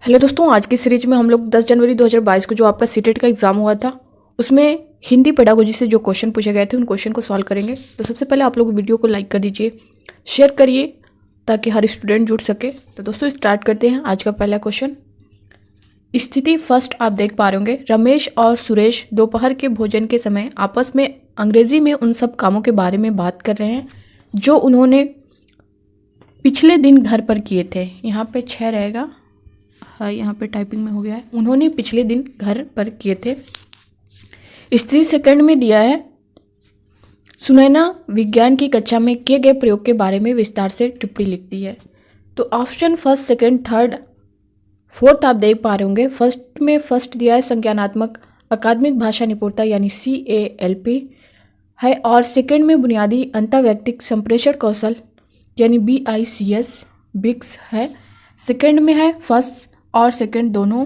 Hello दोस्तों, आज की सीरीज में हम लोग 10 जनवरी 2022 को जो आपका सीटेट का एग्जाम हुआ था उसमें हिंदी पेडागोजी से जो क्वेश्चन पूछे गए थे उन क्वेश्चन को सॉल्व करेंगे। तो सबसे पहले आप लोग वीडियो को लाइक कर दीजिए, शेयर करिए ताकि हर स्टूडेंट जुड़ सके। तो दोस्तों स्टार्ट करते हैं आज का पहला क्वेश्चन। स्थिति फर्स्ट आप देख पा रहे होंगे, रमेश और सुरेश दोपहर के भोजन के समय आपस में अंग्रेजी में उन सब कामों के बारे में बात कर रहे हैं जो उन्होंने पिछले दिन घर पर किए थे। यहाँ पे 6 रहेगा, हाँ यहाँ पे टाइपिंग में हो गया है। उन्होंने पिछले दिन घर पर किए थे। स्त्री सेकंड में दिया है, सुनैना विज्ञान की कक्षा में किए गए प्रयोग के बारे में विस्तार से टिप्पणी लिखती है। तो option first, second, third, fourth आप देख पा रहे होंगे। फर्स्ट में फर्स्ट दिया है संज्ञानात्मक अकादमिक भाषा निपुणता यानी CALP है, और सेकंड में बुनियादी अंतःवैयक्तिक संप्रेषण कौशल यानी BICS है। सेकंड में है फर्स्ट और सेकंड दोनों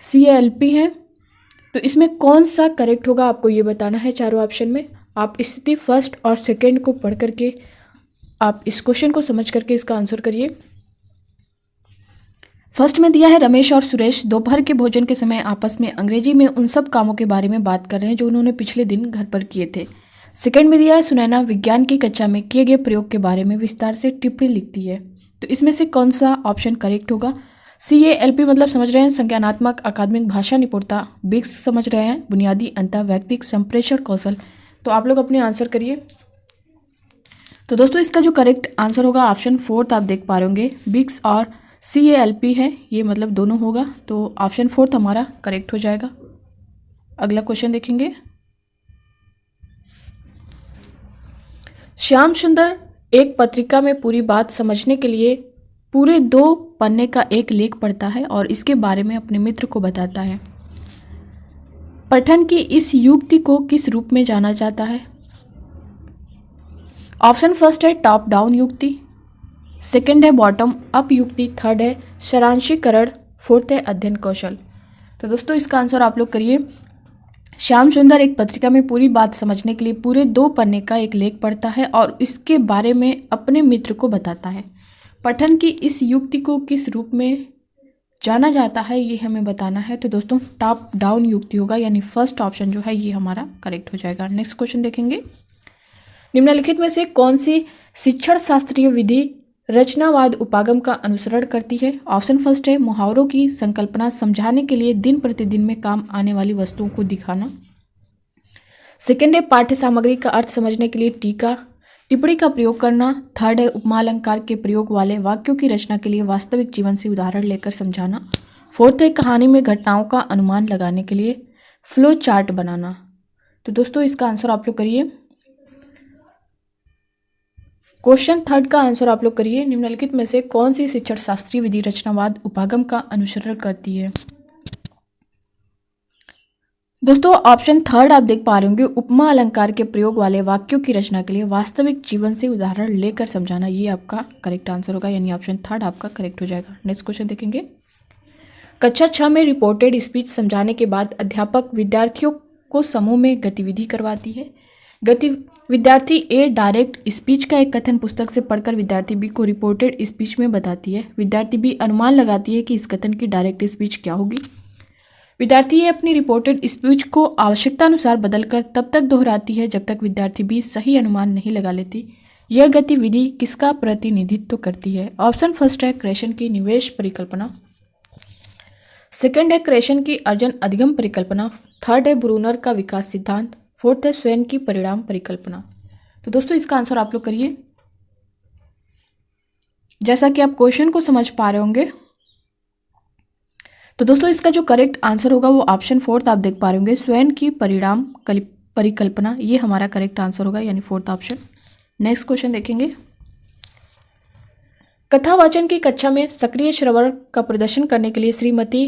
CALP हैं। तो इसमें कौन सा करेक्ट होगा आपको ये बताना है चारों ऑप्शन में। आप स्थिति फर्स्ट और सेकंड को पढ़ करके आप इस क्वेश्चन को समझ करके इसका आंसर करिए। फर्स्ट में दिया है, रमेश और सुरेश दोपहर के भोजन के समय आपस में अंग्रेजी में उन सब कामों के बारे में बात कर रहे हैं जो उन्होंने पिछले दिन घर पर किए थे। सेकंड में दिया है, सुनैना विज्ञान की कक्षा में किए गए प्रयोग के बारे में विस्तार से टिप्पणी लिखती है। तो इसमें से कौन सा ऑप्शन करेक्ट होगा। CALP मतलब समझ रहे हैं संज्ञानात्मक अकादमिक भाषा निपुणता, BICS समझ रहे हैं बुनियादी अंतःवैयक्तिक संप्रेषण कौशल। तो आप लोग अपने आंसर करिए। तो दोस्तों इसका जो करेक्ट आंसर होगा ऑप्शन फोर्थ आप देख पा रहे होंगे, BICS और CALP है, ये मतलब दोनों होगा। तो ऑप्शन फोर्थ हमारा करेक्ट हो जाएगा। अगला क्वेश्चन देखेंगे। श्याम सुंदर एक पत्रिका में पूरी बात समझने के लिए पूरे 2 पन्ने का एक लेख पढ़ता है और इसके बारे में अपने मित्र को बताता है। पठन की इस युक्ति को किस रूप में जाना जाता है। ऑप्शन फर्स्ट है टॉप डाउन युक्ति, सेकंड है बॉटम अप युक्ति, थर्ड है सारांशीकरण, फोर्थ है अध्ययन कौशल। तो दोस्तों इसका आंसर आप लोग करिए। श्याम सुंदर एक पत्रिका में पूरी बात समझने के लिए पूरे 2 पन्ने का एक लेख पढ़ता है और इसके बारे में अपने मित्र को बताता है। पठन की इस युक्ति को किस रूप में जाना जाता है ये हमें बताना है। तो दोस्तों टॉप डाउन युक्ति होगा, यानी फर्स्ट ऑप्शन जो है ये हमारा करेक्ट हो जाएगा। नेक्स्ट क्वेश्चन देखेंगे। निम्नलिखित में से कौन सी शिक्षण शास्त्रीय विधि रचनावाद उपागम का अनुसरण करती है। ऑप्शन फर्स्ट है मुहावरों की संकल्पना समझाने के लिए दिन प्रतिदिन में काम आने वाली वस्तुओं को दिखाना। सेकंड है पाठ्य सामग्री का अर्थ समझने के लिए टीका टिप्पणी का प्रयोग करना। थर्ड है उपमा अलंकार के प्रयोग वाले वाक्यों की रचना के लिए वास्तविक जीवन से उदाहरण लेकर समझाना। फोर्थ है कहानी में घटनाओं का अनुमान लगाने के लिए फ्लो चार्ट बनाना। तो दोस्तों इसका आंसर आप लोग करिए। क्वेश्चन थर्ड का आंसर आप लोग करिए। निम्नलिखित में से कौन सी शिक्षण शास्त्रीय विधि रचनावाद उपागम का अनुसरण करती है। दोस्तों ऑप्शन थर्ड आप देख पा रहे होंगे, उपमा अलंकार के प्रयोग वाले वाक्यों की रचना के लिए वास्तविक जीवन से उदाहरण लेकर समझाना, ये आपका करेक्ट आंसर होगा, यानी ऑप्शन थर्ड आपका करेक्ट हो जाएगा। नेक्स्ट क्वेश्चन देखेंगे। कक्षा 6 में रिपोर्टेड स्पीच समझाने के बाद अध्यापक विद्यार्थियों को समूह में गतिविधि करवाती है। विद्यार्थी A डायरेक्ट स्पीच का एक कथन पुस्तक से पढ़कर विद्यार्थी B को रिपोर्टेड स्पीच में बताती है। विद्यार्थी B अनुमान लगाती है कि इस कथन की डायरेक्ट स्पीच क्या होगी। विद्यार्थी A अपनी रिपोर्टेड स्पीच को आवश्यकता अनुसार बदलकर तब तक दोहराती है जब तक विद्यार्थी B सही अनुमान नहीं लगा लेती। यह गतिविधि किसका प्रतिनिधित्व करती है। ऑप्शन फर्स्ट है क्रेशन की निवेश परिकल्पना, सेकंड है क्रेशन की अर्जन अधिगम परिकल्पना, थर्ड है ब्रूनर का विकास सिद्धांत, फोर्थ है स्वयं की परिणाम परिकल्पना। तो दोस्तों इसका आंसर आप लोग करिए। जैसा कि आप क्वेश्चन को समझ पा रहे होंगे, तो दोस्तों इसका जो करेक्ट आंसर होगा वो ऑप्शन फोर्थ आप देख पा रहे होंगे, स्वयं की परिणाम परिकल्पना, ये हमारा करेक्ट आंसर होगा, यानी फोर्थ ऑप्शन। नेक्स्ट क्वेश्चन देखेंगे। कथावाचन की कक्षा में सक्रिय श्रवण का प्रदर्शन करने के लिए श्रीमती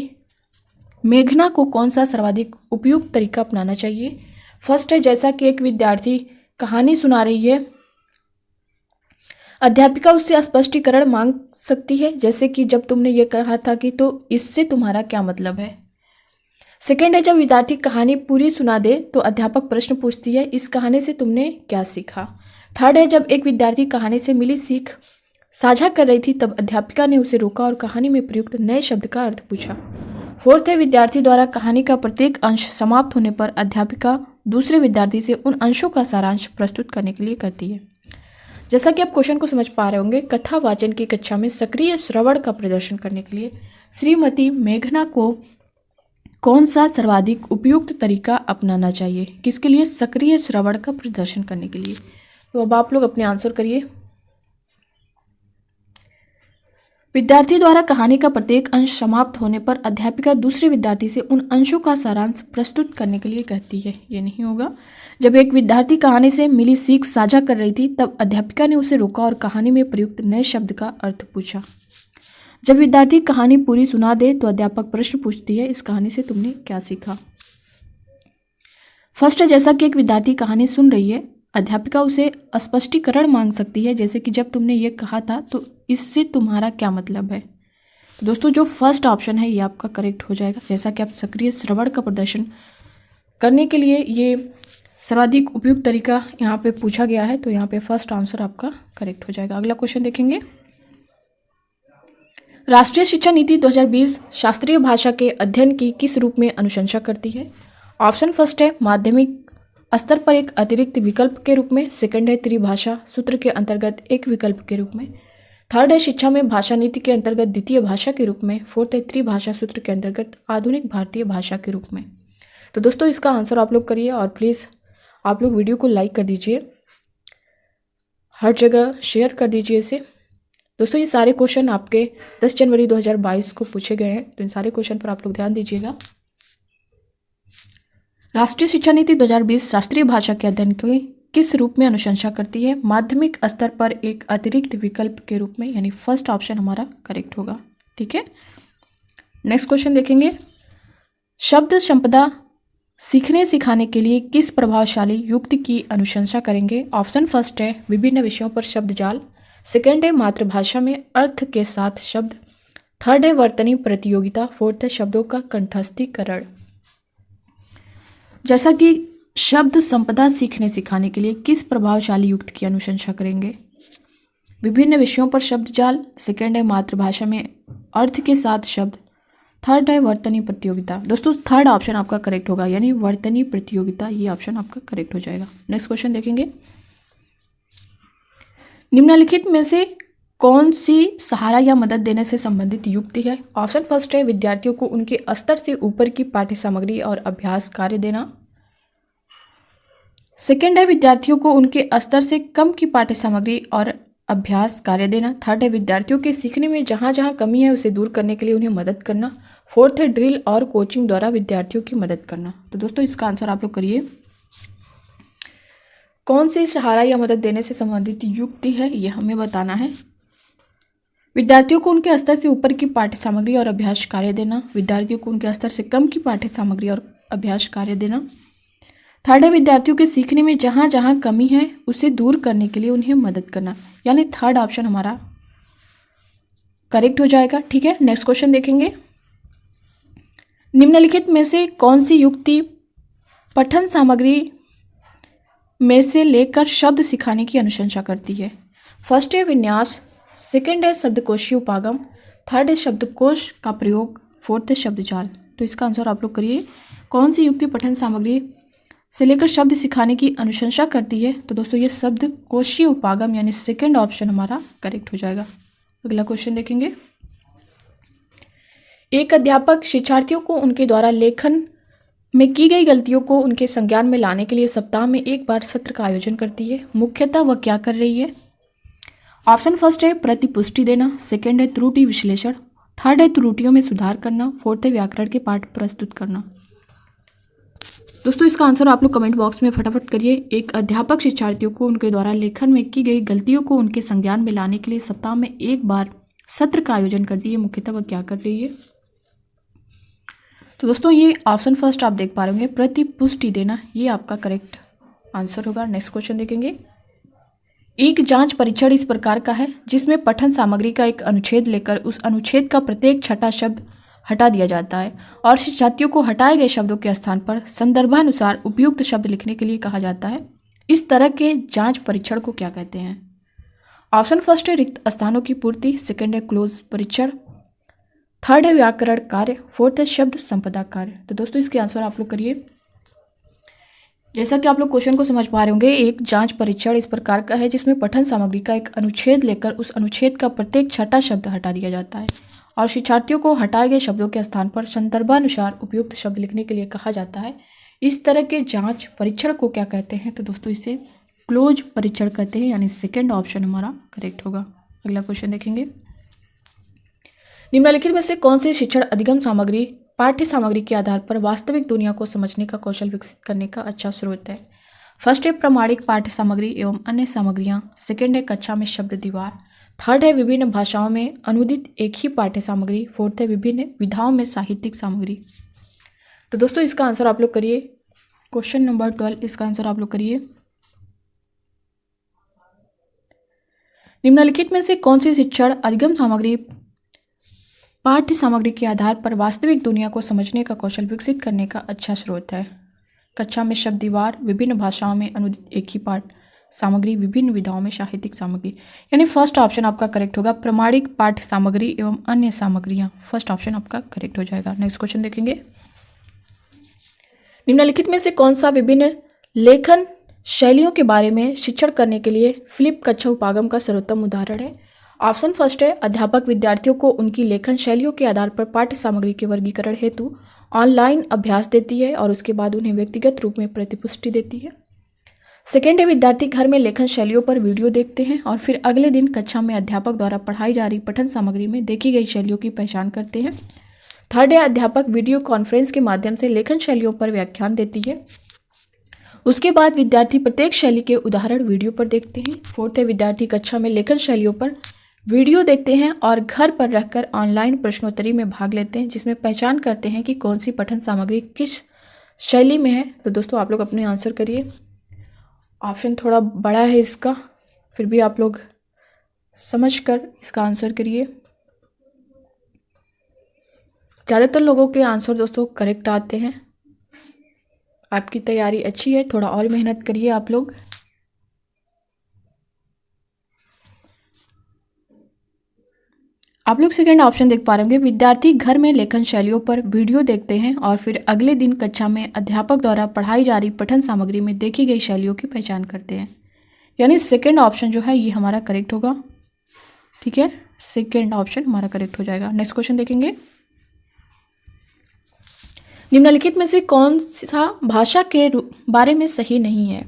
मेघना को कौन सा सर्वाधिक उपयुक्त तरीका अपनाना चाहिए। फर्स्ट है जैसा कि एक विद्यार्थी कहानी सुना रही है, अध्यापिका उससे स्पष्टीकरण मांग सकती है, जैसे कि जब तुमने ये कहा था कि, तो इससे तुम्हारा क्या मतलब है। सेकंड है जब विद्यार्थी कहानी पूरी सुना दे तो अध्यापक प्रश्न पूछती है, इस कहानी से तुमने क्या सीखा। थर्ड है जब एक विद्यार्थी कहानी से मिली सीख साझा कर रही थी तब अध्यापिका ने उसे रोका और कहानी में प्रयुक्त नए शब्द का अर्थ पूछा। फोर्थ है, विद्यार्थी द्वारा कहानी का प्रत्येक अंश समाप्त होने पर अध्यापिका दूसरे विद्यार्थी से उन अंशों का सारांश प्रस्तुत करने के लिए कहती है। जैसा कि आप क्वेश्चन को समझ पा रहे होंगे, कथा वाचन की कक्षा में सक्रिय श्रवण का प्रदर्शन करने के लिए श्रीमती मेघना को कौन सा सर्वाधिक उपयुक्त तरीका अपनाना चाहिए? किसके लिए? सक्रिय श्रवण का प्रदर्शन करने के लिए। तो अब आप लोग अपने आंसर करिए। विद्यार्थी द्वारा कहानी का प्रत्येक अंश समाप्त होने पर अध्यापिका दूसरे विद्यार्थी से उन अंशों का सारांश प्रस्तुत करने के लिए कहती है। ये नहीं होगा। जब एक विद्यार्थी कहानी से मिली सीख साझा कर रही थी तब अध्यापिका ने उसे रोका और कहानी में प्रयुक्त नए शब्द का अर्थ पूछा। जब विद्यार्थी कहानी पूरी सुना दे तो अध्यापक प्रश्न पूछती है, इस कहानी से तुमने क्या सीखा? फर्स्ट है, जैसा कि एक विद्यार्थी कहानी सुन रही है, अध्यापिका उसे स्पष्टीकरण मांग सकती है, जैसे कि जब तुमने ये कहा था तो इससे तुम्हारा क्या मतलब है? तो दोस्तों जो फर्स्ट ऑप्शन है ये आपका करेक्ट हो जाएगा। जैसा कि आप सक्रिय श्रवण का प्रदर्शन करने के लिए ये सर्वाधिक उपयुक्त तरीका यहाँ पे पूछा गया है, तो यहाँ पे फर्स्ट आंसर आपका करेक्ट हो जाएगा। अगला क्वेश्चन देखेंगे। राष्ट्रीय शिक्षा नीति 2020 शास्त्रीय भाषा के अध्ययन की किस रूप में अनुशंसा करती है? ऑप्शन फर्स्ट है, माध्यमिक स्तर पर एक अतिरिक्त विकल्प के रूप में। सेकंड है, त्रिभाषा सूत्र के अंतर्गत एक विकल्प के रूप में। थर्ड है, शिक्षा में भाषा नीति के अंतर्गत द्वितीय भाषा के रूप में। फोर्थ है, त्रिभाषा सूत्र के अंतर्गत आधुनिक भारतीय भाषा के रूप में। तो दोस्तों इसका आंसर आप लोग करिए और प्लीज़ आप लोग वीडियो को लाइक कर दीजिए, हर जगह शेयर कर दीजिए इसे। दोस्तों ये सारे क्वेश्चन आपके 10 जनवरी 2022 को पूछे गए हैं, तो इन सारे क्वेश्चन पर आप लोग ध्यान दीजिएगा। राष्ट्रीय शिक्षा नीति 2020 शास्त्रीय भाषा के अध्ययन की किस रूप में अनुशंसा करती है? माध्यमिक स्तर पर एक अतिरिक्त विकल्प के रूप में, यानी फर्स्ट ऑप्शन हमारा करेक्ट होगा। ठीक है, नेक्स्ट क्वेश्चन देखेंगे। शब्द संपदा सीखने सिखाने के लिए किस प्रभावशाली युक्ति की अनुशंसा करेंगे? ऑप्शन फर्स्ट है, विभिन्न विषयों पर शब्द जाल। सेकेंड है, मातृभाषा में अर्थ के साथ शब्द। थर्ड है, वर्तनी प्रतियोगिता। फोर्थ है, शब्दों का कंठस्थीकरण। जैसा कि शब्द संपदा सीखने सिखाने के लिए किस प्रभावशाली युक्त की अनुशंसा करेंगे? विभिन्न विषयों पर शब्द जाल। सेकेंड है, मातृभाषा में अर्थ के साथ शब्द। थर्ड है, वर्तनी प्रतियोगिता। दोस्तों थर्ड ऑप्शन आपका करेक्ट होगा, यानी वर्तनी प्रतियोगिता, ये ऑप्शन आपका करेक्ट हो जाएगा। नेक्स्ट क्वेश्चन देखेंगे। निम्नलिखित में से कौन सी सहारा या मदद देने से संबंधित युक्ति है? ऑप्शन फर्स्ट है, विद्यार्थियों को उनके स्तर से ऊपर की पाठ्य सामग्री और अभ्यास कार्य देना। सेकेंड है, विद्यार्थियों को उनके स्तर से कम की पाठ्य सामग्री और अभ्यास कार्य देना। थर्ड है, विद्यार्थियों के सीखने में जहाँ जहाँ कमी है उसे दूर करने के लिए उन्हें मदद करना। फोर्थ है, ड्रिल और कोचिंग द्वारा विद्यार्थियों की मदद करना। तो दोस्तों इसका आंसर आप लोग करिए। कौन सी सहारा या मदद देने से संबंधित युक्ति है, ये हमें बताना है। विद्यार्थियों को उनके स्तर से ऊपर की पाठ्य सामग्री और अभ्यास कार्य देना। विद्यार्थियों को उनके स्तर से कम की पाठ्य सामग्री और अभ्यास कार्य देना। थर्ड है, विद्यार्थियों के सीखने में जहाँ जहाँ कमी है उसे दूर करने के लिए उन्हें मदद करना, यानी थर्ड ऑप्शन हमारा करेक्ट हो जाएगा। ठीक है, नेक्स्ट क्वेश्चन देखेंगे। निम्नलिखित में से कौन सी युक्ति पठन सामग्री में से लेकर शब्द सिखाने की अनुशंसा करती है? फर्स्ट है, विन्यास। सेकंड है, शब्दकोशीय उपागम। थर्ड है, शब्दकोश का प्रयोग। फोर्थ है, शब्द जाल। तो इसका आंसर आप लोग करिए। कौन सी युक्ति पठन सामग्री से लेकर शब्द सिखाने की अनुशंसा करती है? तो दोस्तों ये शब्दकोशीय उपागम, यानी सेकंड ऑप्शन हमारा करेक्ट हो जाएगा। अगला क्वेश्चन देखेंगे। एक अध्यापक शिक्षार्थियों को उनके द्वारा लेखन में की गई गलतियों को उनके संज्ञान में लाने के लिए सप्ताह में एक बार सत्र का आयोजन करती है। मुख्यतः वह क्या कर रही है? ऑप्शन फर्स्ट है, प्रतिपुष्टि देना। सेकंड है, त्रुटि विश्लेषण। थर्ड है, त्रुटियों में सुधार करना। फोर्थ है, व्याकरण के पाठ प्रस्तुत करना। दोस्तों इसका आंसर आप लोग कमेंट बॉक्स में फटाफट करिए। एक अध्यापक शिक्षार्थियों को उनके द्वारा लेखन में की गई गलतियों को उनके संज्ञान में लाने के लिए सप्ताह में एक बार सत्र का आयोजन करती है। मुख्यतः वह क्या कर रही है? तो दोस्तों ये ऑप्शन फर्स्ट आप देख पा रहे होंगे, प्रतिपुष्टि देना, ये आपका करेक्ट आंसर होगा। नेक्स्ट क्वेश्चन देखेंगे। एक जांच परीक्षण इस प्रकार का है जिसमें पठन सामग्री का एक अनुच्छेद लेकर उस अनुच्छेद का प्रत्येक छठा शब्द हटा दिया जाता है और शिक्षार्थियों को हटाए गए शब्दों के स्थान पर संदर्भानुसार उपयुक्त शब्द लिखने के लिए कहा जाता है। इस तरह के जांच परीक्षण को क्या कहते हैं? ऑप्शन फर्स्ट है रिक्त स्थानों की पूर्ति, सेकंड है क्लोज परीक्षण, थर्ड है व्याकरण कार्य, फोर्थ है शब्द संपदा कार्य। तो दोस्तों इसके आंसर आप लोग करिए। जैसा कि आप लोग क्वेश्चन को समझ पा रहे होंगे, एक जांच परीक्षण इस प्रकार का है जिसमें पठन सामग्री का एक अनुच्छेद लेकर उस अनुच्छेद का प्रत्येक छठा शब्द हटा दिया जाता है और शिक्षार्थियों को हटाए गए शब्दों के स्थान पर संदर्भानुसार उपयुक्त शब्द लिखने के लिए कहा जाता है। इस तरह के जांच परीक्षण को क्या कहते हैं? तो दोस्तों इसे क्लोज परीक्षण कहते हैं, यानी सेकेंड ऑप्शन हमारा करेक्ट होगा। अगला क्वेश्चन देखेंगे। निम्नलिखित में से कौन सी शिक्षण अधिगम सामग्री पाठ्य सामग्री के आधार पर वास्तविक दुनिया को समझने का कौशल विकसित करने का अच्छा स्रोत है? फर्स्ट है प्रामाणिक पाठ्य सामग्री एवं अन्य सामग्रियां, सेकंड है कक्षा में शब्द दीवार, थर्ड है विभिन्न भाषाओं में अनुदित एक ही पाठ्य सामग्री, फोर्थ है विभिन्न विधाओं में साहित्यिक सामग्री। तो दोस्तों इसका आंसर आप लोग करिए। क्वेश्चन नंबर 12 इसका आंसर आप लोग करिए। निम्नलिखित में से कौन सी शिक्षण अधिगम सामग्री पाठ्य सामग्री के आधार पर वास्तविक दुनिया को समझने का कौशल विकसित करने का अच्छा स्रोत है? कक्षा में शब्द दीवार, विभिन्न भाषाओं में अनुदित एक ही पाठ सामग्री, विभिन्न विधाओं में साहित्यिक सामग्री। यानी फर्स्ट ऑप्शन आपका करेक्ट होगा, प्रामाणिक पाठ्य सामग्री एवं अन्य सामग्रियां। फर्स्ट ऑप्शन आपका करेक्ट हो जाएगा। नेक्स्ट क्वेश्चन देखेंगे। निम्नलिखित में से कौन सा विभिन्न लेखन शैलियों के बारे में शिक्षण करने के लिए फिलिप कक्षा उपागम का सर्वोत्तम उदाहरण है? ऑप्शन फर्स्ट है अध्यापक विद्यार्थियों को उनकी लेखन शैलियों के आधार पर पाठ्य सामग्री के वर्गीकरण हेतु ऑनलाइन अभ्यास देती है और उसके बाद उन्हें व्यक्तिगत रूप में प्रतिपुष्टि देती है। सेकेंड है विद्यार्थी घर में लेखन शैलियों पर वीडियो देखते हैं और फिर अगले दिन कक्षा में अध्यापक द्वारा पढ़ाई जा रही पठन सामग्री में देखी गई शैलियों की पहचान करते हैं। थर्ड है अध्यापक वीडियो कॉन्फ्रेंस के माध्यम से लेखन शैलियों पर व्याख्यान देती है, उसके बाद विद्यार्थी प्रत्येक शैली के उदाहरण वीडियो पर देखते हैं। फोर्थ है विद्यार्थी कक्षा में लेखन शैलियों पर वीडियो देखते हैं और घर पर रहकर ऑनलाइन प्रश्नोत्तरी में भाग लेते हैं, जिसमें पहचान करते हैं कि कौन सी पठन सामग्री किस शैली में है। तो दोस्तों आप लोग अपने आंसर करिए। ऑप्शन थोड़ा बड़ा है इसका, फिर भी आप लोग समझकर इसका आंसर करिए। ज़्यादातर लोगों के आंसर दोस्तों करेक्ट आते हैं। आपकी तैयारी अच्छी है, थोड़ा और मेहनत करिए आप लोग। आप लोग सेकेंड ऑप्शन देख पा रहे होंगे, विद्यार्थी घर में लेखन शैलियों पर वीडियो देखते हैं और फिर अगले दिन कक्षा में अध्यापक द्वारा पढ़ाई जा रही पठन सामग्री में देखी गई शैलियों की पहचान करते हैं। यानी सेकेंड ऑप्शन जो है ये हमारा करेक्ट होगा। ठीक है, सेकेंड ऑप्शन हमारा करेक्ट हो जाएगा। नेक्स्ट क्वेश्चन देखेंगे। निम्नलिखित में से कौन सा भाषा के बारे में सही नहीं है?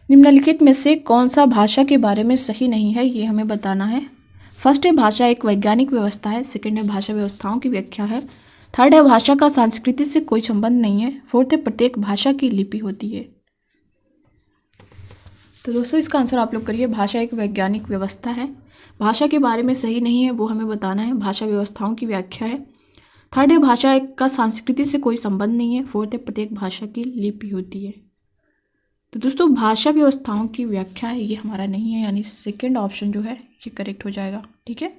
निम्नलिखित में से कौन सा भाषा के बारे में सही नहीं है, ये हमें बताना है। फर्स्ट है भाषा एक वैज्ञानिक व्यवस्था है, सेकंड है भाषा व्यवस्थाओं की व्याख्या है, थर्ड है भाषा का संस्कृति से कोई संबंध नहीं है, फोर्थ है प्रत्येक भाषा की लिपि होती है। तो दोस्तों इसका आंसर आप लोग करिए। भाषा एक वैज्ञानिक व्यवस्था है, भाषा के बारे में सही नहीं है वो हमें बताना है, भाषा व्यवस्थाओं की व्याख्या है, थर्ड है भाषा का संस्कृति से कोई संबंध नहीं है, फोर्थ है प्रत्येक भाषा की लिपि होती है। तो दोस्तों भाषा व्यवस्थाओं की व्याख्या है ये हमारा नहीं है, यानी सेकेंड ऑप्शन जो है ये करेक्ट हो जाएगा। ठीक है,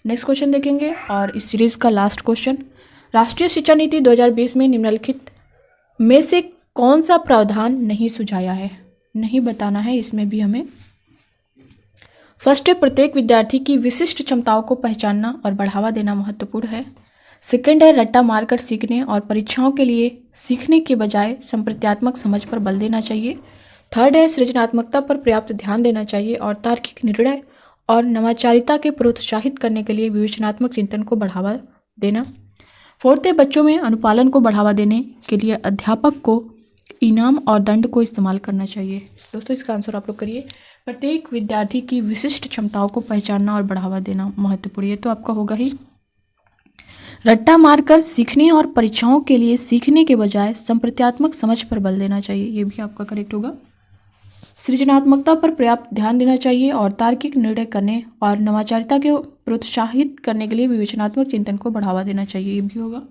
नेक्स्ट क्वेश्चन देखेंगे और इस सीरीज़ का लास्ट क्वेश्चन। राष्ट्रीय शिक्षा नीति 2020 में निम्नलिखित में से कौन सा प्रावधान नहीं सुझाया है? नहीं बताना है इसमें भी हमें। फर्स्ट है प्रत्येक विद्यार्थी की विशिष्ट क्षमताओं को पहचानना और बढ़ावा देना महत्वपूर्ण है, सेकंड है रट्टा मारकर सीखने और परीक्षाओं के लिए सीखने के बजाय संप्रत्यात्मक समझ पर बल देना चाहिए, थर्ड है सृजनात्मकता पर पर्याप्त ध्यान देना चाहिए और तार्किक निर्णय और नवाचारिता के प्रोत्साहित करने के लिए विवेचनात्मक चिंतन को बढ़ावा देना, फोर्थ है बच्चों में अनुपालन को बढ़ावा देने के लिए अध्यापक को इनाम और दंड को इस्तेमाल करना चाहिए। दोस्तों इसका आंसर आप लोग करिए। प्रत्येक विद्यार्थी की विशिष्ट क्षमताओं को पहचानना और बढ़ावा देना महत्वपूर्ण है, तो आपका होगा ही रट्टा मारकर सीखने और परीक्षाओं के लिए सीखने के बजाय संप्रत्यात्मक समझ पर बल देना चाहिए, ये भी आपका करेक्ट होगा। सृजनात्मकता पर पर्याप्त ध्यान देना चाहिए और तार्किक निर्णय करने और नवाचारिता को प्रोत्साहित करने के लिए विवेचनात्मक चिंतन को बढ़ावा देना चाहिए, ये भी होगा।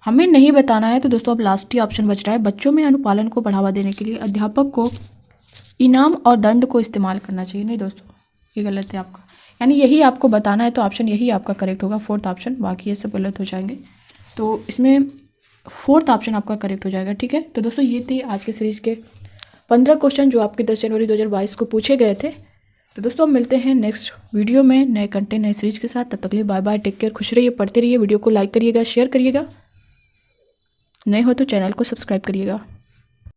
हमें नहीं बताना है, तो दोस्तों अब लास्ट ही ऑप्शन बच रहा है, बच्चों में अनुपालन को बढ़ावा देने के लिए अध्यापक को इनाम और दंड को इस्तेमाल करना चाहिए। नहीं दोस्तों ये गलत है आपका, यानी यही आपको बताना है, तो ऑप्शन यही आपका करेक्ट होगा, फोर्थ ऑप्शन, बाकी ये सब गलत हो जाएंगे। तो इसमें फोर्थ ऑप्शन आपका करेक्ट हो जाएगा। ठीक है, तो दोस्तों ये थे आज के सीरीज़ के 15 क्वेश्चन जो आपके 10 जनवरी 2022 को पूछे गए थे। तो दोस्तों हम मिलते हैं नेक्स्ट वीडियो में नए कंटेंट नए सीरीज के साथ। तब तक के लिए बाय बाय, टेक केयर, खुश रहिए, पढ़ते रहिए। वीडियो को लाइक करिएगा, शेयर करिएगा, नए हो तो चैनल को सब्सक्राइब करिएगा।